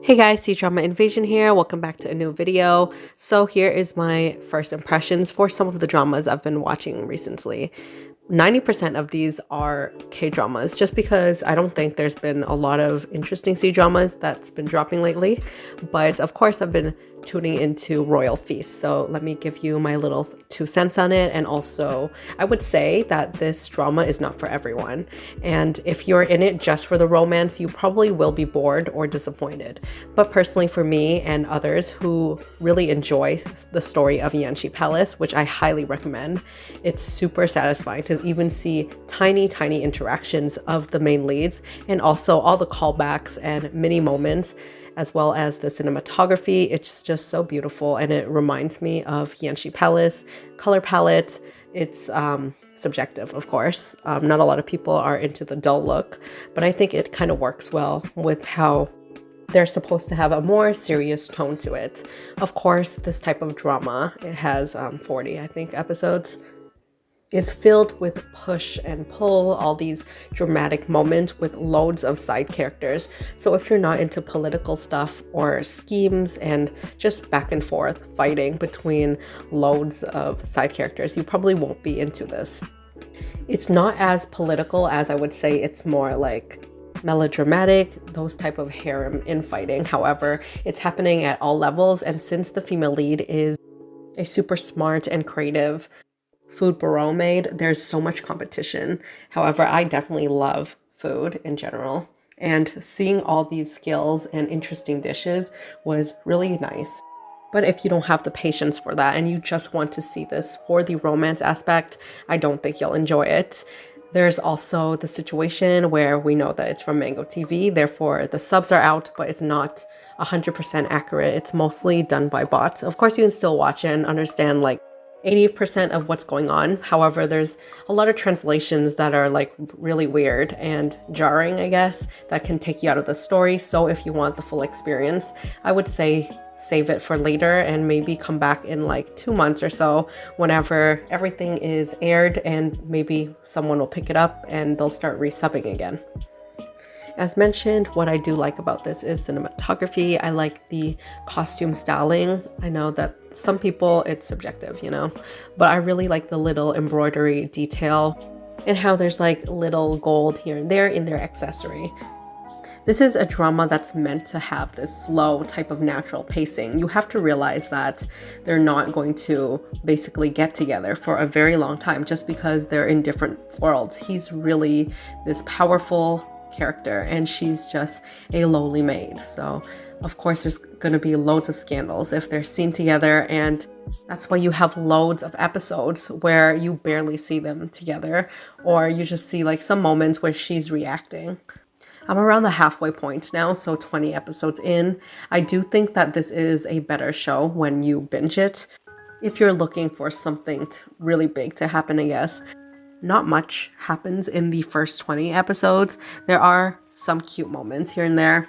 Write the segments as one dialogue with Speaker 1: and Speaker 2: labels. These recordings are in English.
Speaker 1: Hey guys, C-Drama Invasion here. Welcome back to a new video. So here is my first impressions for some of the dramas I've been watching recently. 90% of these are K-dramas, just because I don't think there's been a lot of interesting C-dramas that's been dropping lately. But of course, I've been tuning into Royal Feast. So let me give you my little 2 cents on it. And also, I would say that this drama is not for everyone. And if you're in it just for the romance, you probably will be bored or disappointed. But personally, for me and others who really enjoy the story of Yanshi Palace, which I highly recommend, it's super satisfying to even see tiny interactions of the main leads, and also all the callbacks and mini moments, as well as the cinematography. It's just so beautiful, and it reminds me of Yanshi Palace. Color palette, it's subjective, of course. Not a lot of people are into the dull look, but I think it kind of works well with how they're supposed to have a more serious tone to it. Of course, this type of drama, it has 40, I think, episodes, is filled with push and pull, all these dramatic moments with loads of side characters. So if you're not into political stuff or schemes and just back and forth fighting between loads of side characters, you probably won't be into this. It's not as political as I would say. It's more like melodramatic, those type of harem infighting. However, it's happening at all levels, and since the female lead is a super smart and creative food bureau maid, there's so much competition. However, I definitely love food in general, and seeing all these skills and interesting dishes was really nice. But if you don't have the patience for that and you just want to see this for the romance aspect, I don't think you'll enjoy it. There's also the situation where we know that it's from Mango TV, therefore the subs are out, but it's not 100% accurate. It's mostly done by bots. Of course, you can still watch it and understand like 80% of what's going on. However, there's a lot of translations that are like really weird and jarring, I guess, that can take you out of the story. So if you want the full experience, I would say save it for later and maybe come back in like 2 months or so whenever everything is aired, and maybe someone will pick it up and they'll start resubbing again. As mentioned, what I do like about this is cinematography. I like the costume styling. I know that some people, it's subjective, but I really like the little embroidery detail and how there's like little gold here and there in their accessory. This is a drama that's meant to have this slow type of natural pacing. You have to realize that they're not going to basically get together for a very long time just because they're in different worlds. He's really this powerful character and she's just a lowly maid. So of course there's going to be loads of scandals if they're seen together, and that's why you have loads of episodes where you barely see them together, or you just see like some moments where she's reacting. I'm around the halfway point now, so 20 episodes in. I do think that this is a better show when you binge it. If you're looking for something really big to happen, I guess. Not much happens in the first 20 episodes. There are some cute moments here and there,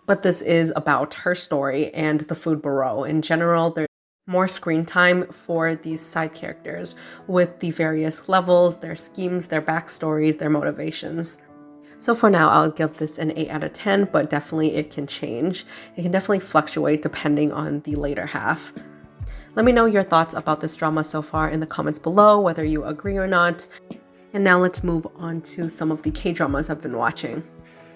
Speaker 1: but this is about her story and the food bureau. In general, there's more screen time for these side characters with the various levels, their schemes, their backstories, their motivations. So for now, I'll give this an 8 out of 10, but definitely it can change. It can definitely fluctuate depending on the later half. Let me know your thoughts about this drama so far in the comments below, whether you agree or not. And now let's move on to some of the K-dramas I've been watching.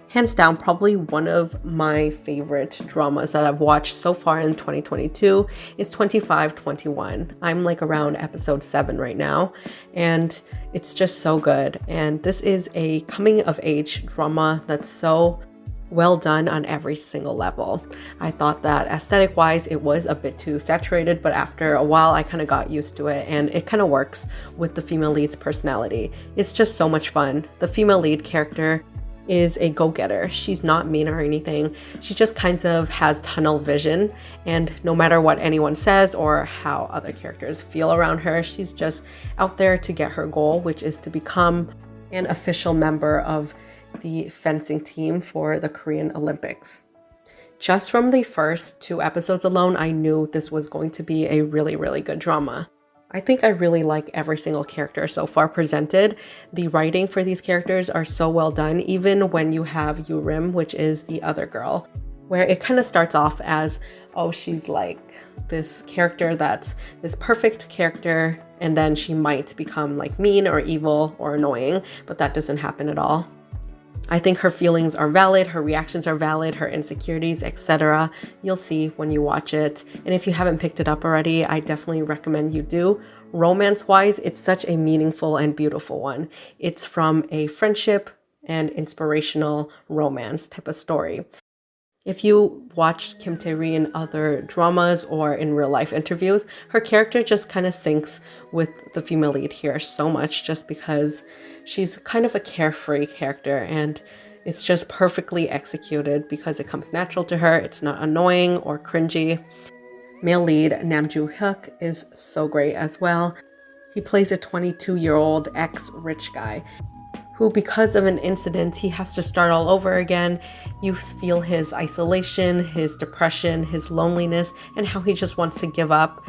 Speaker 1: Hands down, probably one of my favorite dramas that I've watched so far in 2022 is 2521. I'm like around episode 7 right now, and it's just so good. And this is a coming of age drama that's so well done on every single level. I thought that aesthetic wise it was a bit too saturated, but after a while I kind of got used to it, and it kind of works with the female lead's personality. It's just so much fun. The female lead character is a go-getter. She's not mean or anything. She just kind of has tunnel vision, and no matter what anyone says or how other characters feel around her, she's just out there to get her goal, which is to become an official member of the fencing team for the Korean Olympics. Just from the first 2 episodes alone, I knew this was going to be a really good drama. I think I really like every single character so far presented. The writing for these characters are so well done, even when you have Yurim, which is the other girl. where it kind of starts off as, oh, she's like this character that's this perfect character, and then she might become like mean or evil or annoying, but that doesn't happen at all. I think her feelings are valid, her reactions are valid, her insecurities, etc. You'll see when you watch it. And if you haven't picked it up already, I definitely recommend you do. Romance-wise, it's such a meaningful and beautiful one. It's from a friendship and inspirational romance type of story. If you watched Kim Tae-ri in other dramas or in real life interviews, her character just kind of syncs with the female lead here so much, just because she's kind of a carefree character and it's just perfectly executed because it comes natural to her. It's not annoying or cringy. Male lead Nam Joo-hyuk is so great as well. He plays a 22-year-old ex-rich guy who, because of an incident, he has to start all over again. You feel his isolation, his depression, his loneliness, and how he just wants to give up.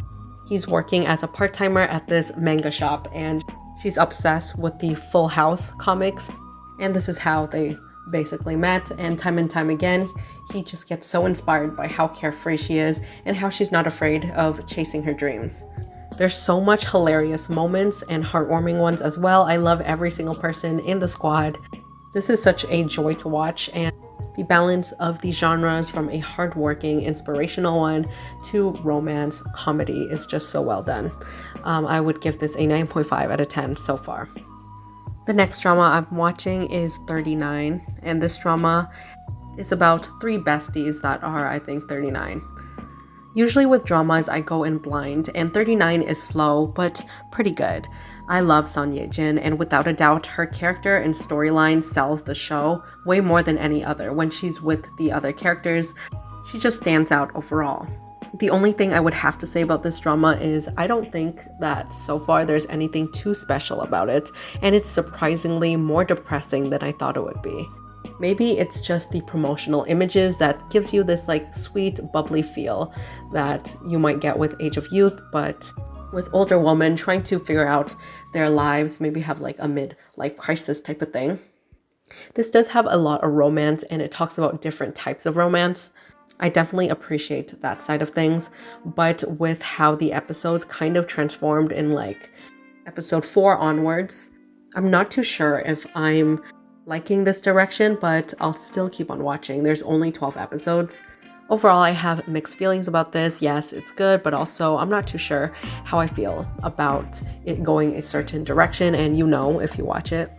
Speaker 1: He's working as a part-timer at this manga shop, and she's obsessed with the Full House comics, and this is how they basically met. And time again, he just gets so inspired by how carefree she is and how she's not afraid of chasing her dreams. There's so much hilarious moments and heartwarming ones as well. I love every single person in the squad. This is such a joy to watch, and the balance of these genres, from a hardworking, inspirational one to romance comedy, is just so well done. I would give this a 9.5 out of 10 so far. The next drama I'm watching is 39, and this drama is about three besties that are, I think, 39. Usually with dramas, I go in blind, and 39 is slow, but pretty good. I love Son Ye-jin, and without a doubt, her character and storyline sells the show way more than any other. When she's with the other characters, she just stands out overall. The only thing I would have to say about this drama is I don't think that so far there's anything too special about it, and it's surprisingly more depressing than I thought it would be. Maybe it's just the promotional images that gives you this like sweet, bubbly feel that you might get with Age of Youth, but with older women trying to figure out their lives, maybe have like a mid-life crisis type of thing. This does have a lot of romance, and it talks about different types of romance. I definitely appreciate that side of things, but with how the episodes kind of transformed in like episode 4 onwards, I'm not too sure if I'm liking this direction, but I'll still keep on watching. There's only 12 episodes. Overall, I have mixed feelings about this. Yes, it's good, but also I'm not too sure how I feel about it going a certain direction, and you know if you watch it.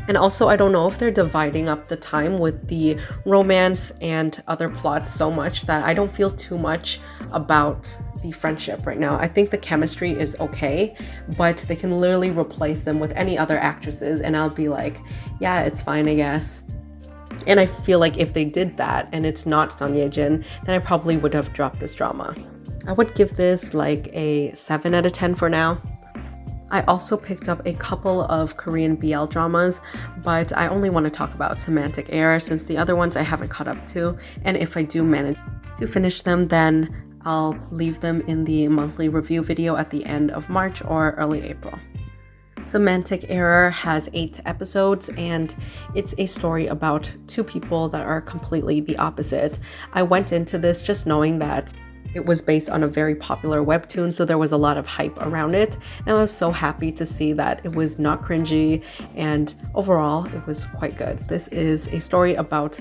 Speaker 1: And also, I don't know if they're dividing up the time with the romance and other plots so much that I don't feel too much about the friendship right now. I think the chemistry is okay, but they can literally replace them with any other actresses and I'll be like, yeah, it's fine, I guess. And I feel like if they did that and it's not Son Ye-jin, then I probably would have dropped this drama. I would give this like a 7 out of 10 for now. I also picked up a couple of Korean BL dramas, but I only want to talk about Semantic Error since the other ones I haven't caught up to, and if I do manage to finish them, then I'll leave them in the monthly review video at the end of March or early April. Semantic Error has 8 episodes, and it's a story about two people that are completely the opposite. I went into this just knowing that it was based on a very popular webtoon, so there was a lot of hype around it, and I was so happy to see that it was not cringy, and overall, it was quite good. This is a story about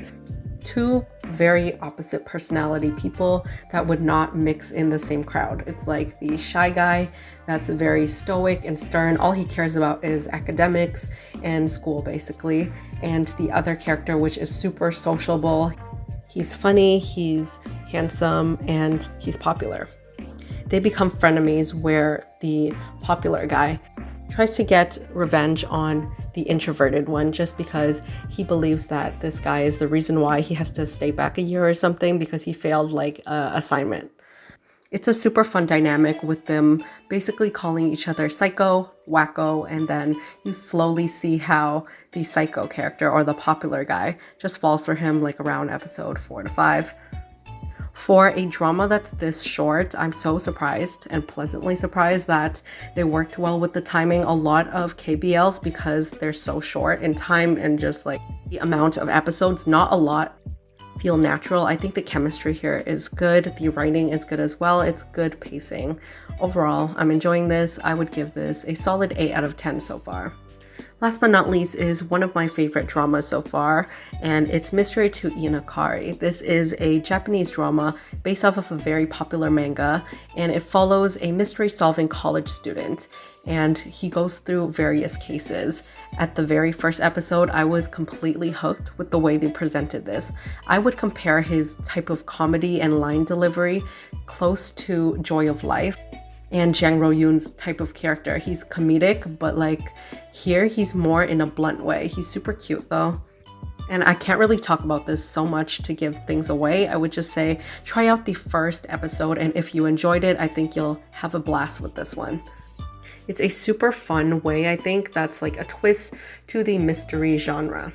Speaker 1: two very opposite personality people that would not mix in the same crowd. It's like the shy guy that's very stoic and stern. All he cares about is academics and school, basically, and the other character, which is super sociable. He's funny, he's handsome, and he's popular. They become frenemies where the popular guy tries to get revenge on the introverted one just because he believes that this guy is the reason why he has to stay back a year or something because he failed like a assignment. It's a super fun dynamic with them basically calling each other psycho, wacko, and then you slowly see how the psycho character or the popular guy just falls for him like around episode 4 to 5. For a drama that's this short, I'm so surprised and pleasantly surprised that they worked well with the timing. A lot of KBLs, because they're so short in time and just like the amount of episodes, not a lot feel natural. I think the chemistry here is good. The writing is good as well. It's good pacing. Overall, I'm enjoying this. I would give this a solid 8 out of 10 so far. Last but not least is one of my favorite dramas so far, and it's Mystery to Iu Nakare. This is a Japanese drama based off of a very popular manga, and it follows a mystery-solving college student, and he goes through various cases. At the very first episode, I was completely hooked with the way they presented this. I would compare his type of comedy and line delivery close to Joy of Life and Jang Ro-yoon's type of character. He's comedic, but like here he's more in a blunt way. He's super cute though. And I can't really talk about this so much to give things away. I would just say try out the first episode, and if you enjoyed it, I think you'll have a blast with this one. It's a super fun way, I think, that's like a twist to the mystery genre.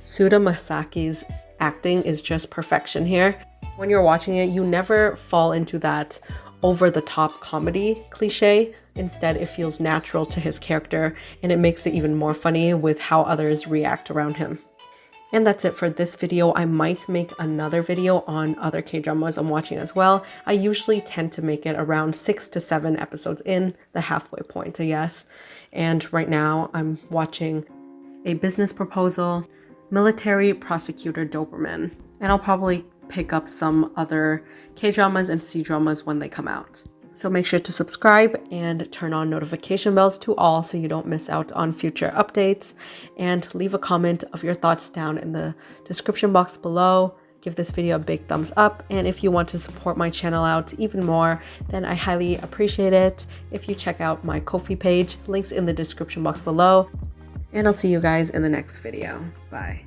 Speaker 1: Suda Masaki's acting is just perfection here. When you're watching it, you never fall into that over-the-top comedy cliche. Instead, it feels natural to his character, and it makes it even more funny with how others react around him. And that's it for this video. I might make another video on other K-dramas I'm watching as well. I usually tend to make it around 6 to 7 episodes in, the halfway point, I guess. And right now I'm watching A Business Proposal, Military Prosecutor Doberman, and I'll probably pick up some other K-dramas and C-dramas when they come out. So make sure to subscribe and turn on notification bells to all so you don't miss out on future updates, and leave a comment of your thoughts down in the description box below. Give this video a big thumbs up, and if you want to support my channel out even more, then I highly appreciate it if you check out my Ko-fi page. Links in the description box below, and I'll see you guys in the next video. Bye.